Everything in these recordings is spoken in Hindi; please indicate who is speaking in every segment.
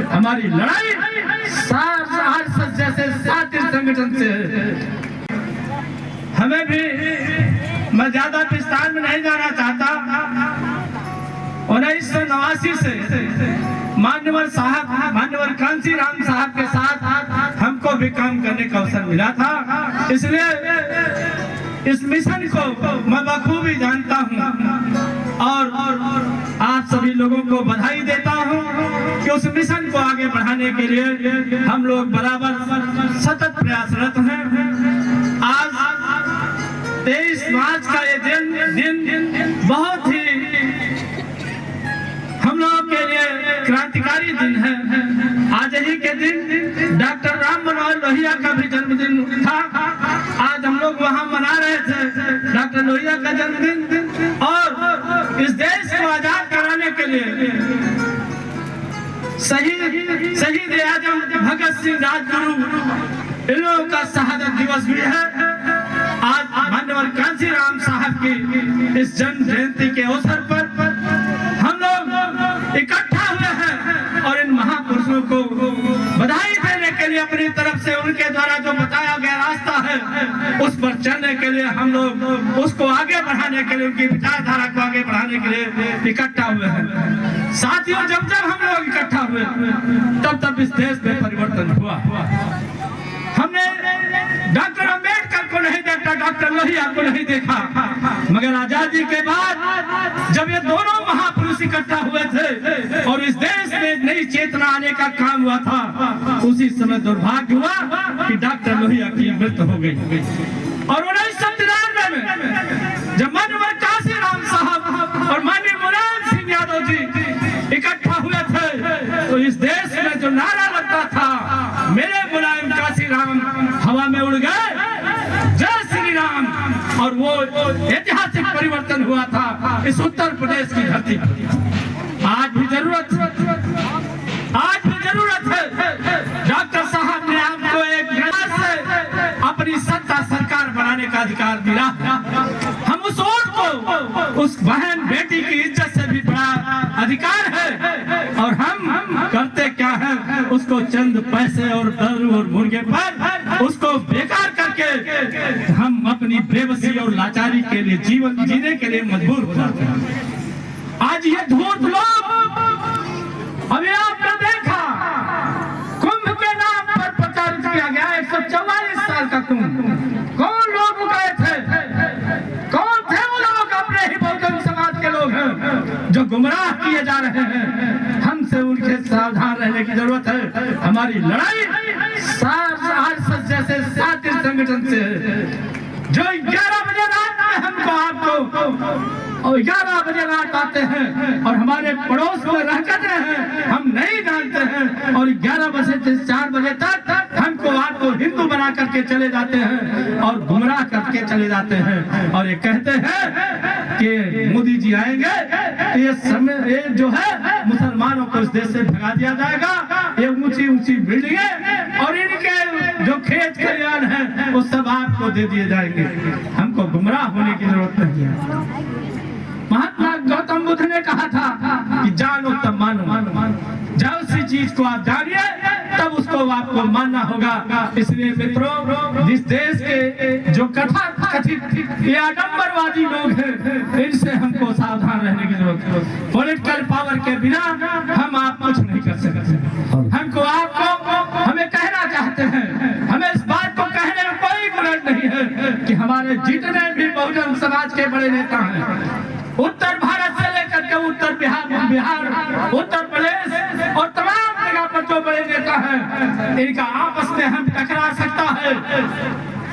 Speaker 1: हमारी लड़ाई आरएसएस जैसे शातिर संगठन से है। हमें भी, मैं ज्यादा विस्तार में नहीं जाना चाहता। 1989 से मान्यवर कांसी राम साहब के साथ हमको भी काम करने का अवसर मिला था, इसलिए इस मिशन को मैं बखूबी जानता हूँ और आप सभी लोगों को बधाई देता हूँ कि उस मिशन को आगे बढ़ाने के लिए हम लोग बराबर सतत प्रयासरत हैं। आज 23 मार्च का ये दिन बहुत ही हम लोगों के लिए क्रांतिकारी दिन है। आज ही के दिन डॉक्टर राम मनोहर लोहिया का भी जन्मदिन था। आज हम लोग वहाँ मना रहे थे डॉक्टर लोहिया का जन्मदिन, और इस देश को आजाद कराने के लिए शहीद आजम भगत सिंह राजगुरु इन लोगों का शहादत दिवस भी है। आज मान्यवर कांसी राम साहब की इस जन्म जयंती के अवसर पर हम लोग इकट्ठा हुए हैं और इन महापुरुषों को बधाई देने के लिए अपनी तरफ से उनके द्वारा जो बताया गया रास्ता है उस पर चलने के लिए हम लोग उसको आगे बढ़ाने के लिए, उनकी विचारधारा को आगे बढ़ाने के लिए इकट्ठा हुए हैं। साथियों, जब जब हम लोग इकट्ठा हुए तब तब इस देश में परिवर्तन हुआ। हमने डॉक्टर अम्बेडकर को नहीं देखा, डॉक्टर लोहिया को नहीं देखा, मगर आजादी के बाद जब ये दोनों महापुरुष इकट्ठा हुए थे और इस देश में नई चेतना आने का काम हुआ था, उसी समय दुर्भाग्य हुआ कि डॉक्टर लोहिया की मृत्यु हो गई। और 1993 में जब मान्यवर कांसी राम साहब और माननीय मुलायम सिंह यादव जी इकट्ठा हुए थे तो इस देश में जो नारा लगता था, मेरे मुलायम कांसी राम हवा में उड़ गए, जय श्री राम, और वो ऐतिहासिक परिवर्तन हुआ था इस उत्तर प्रदेश की धरती पर। आज भी जरूरत है। डॉक्टर साहब ने आपको एक से अपनी सत्ता सरकार बनाने का अधिकार मिला। हम उस वोट को, उस बहन बेटी की इज्जत से भी बड़ा अधिकार है, और हम करते क्या है, उसको चंद पैसे और दारू और मुर्गे पर उसको बेकार करके हम अपनी बेबसी और लाचारी के लिए जीवन जीने के लिए मजबूर हो जाते हैं। आज ये धूर्त लोग, अभी आपने देखा कुंभ के नाम पर प्रचारित किया गया 144 साल का कुंभ। कौन लोग गए थे? कौन थे वो लोग? अपने ही बहुजन समाज के लोग हैं जो गुमराह किए जा रहे हैं। हमसे उनके सावधान रहने की जरूरत है। हमारी लड़ाई आरएसएस जैसे शातिर संगठन से है जो 11 बजे रात में हमको आपको और 11 बजे रात आते हैं और हमारे पड़ोस में रह करते हैं, हम नहीं जानते हैं, और 11 बजे से 4 बजे तक हमको आपको हिंदू बना करके चले जाते हैं और गुमराह करके चले जाते हैं, और ये कहते हैं कि मोदी जी आएंगे, ये जो है मुसलमानों को इस देश से भगा दिया जाएगा, ये ऊंची ऊंची बिल्डिंगें और इनके जो खेत खलियान है वो सब आपको दे दिए जाएंगे। हमको गुमराह होने की जरूरत नहीं है। महात्मा गौतम बुद्ध ने कहा था कि जानो तब मानो, जब सी चीज को आप जानिए तब उसको आपको मानना होगा। इसलिए मित्रों, जिस देश के जो कथित ये आडंबरवादी लोग हैं, इनसे हमको सावधान रहने की जरूरत है। पॉलिटिकल पावर के बिना हम आप कुछ नहीं कर सकते। हमको आपको हमें कहना चाहते हैं, हमें इस बात को कहने में कोई गुरज नहीं है कि हमारे जितने भी बहुजन समाज के बड़े नेता हैं, उत्तर भारत से लेकर के उत्तर बिहार, उत्तर प्रदेश और तमाम जगह पर जो बड़े नेता हैं, इनका आपस में हम टकरा सकता है,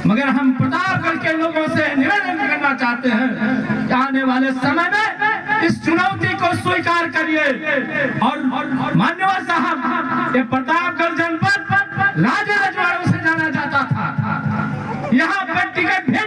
Speaker 1: मगर हम प्रतापगढ़ के लोगों से निवेदन करना चाहते हैं कि आने वाले समय में इस चुनौती को स्वीकार करिए। और मान्यवर साहब, ये प्रतापगढ़ जनपद राजे रजवाड़ों से जाना जाता था, यहाँ पर टिकट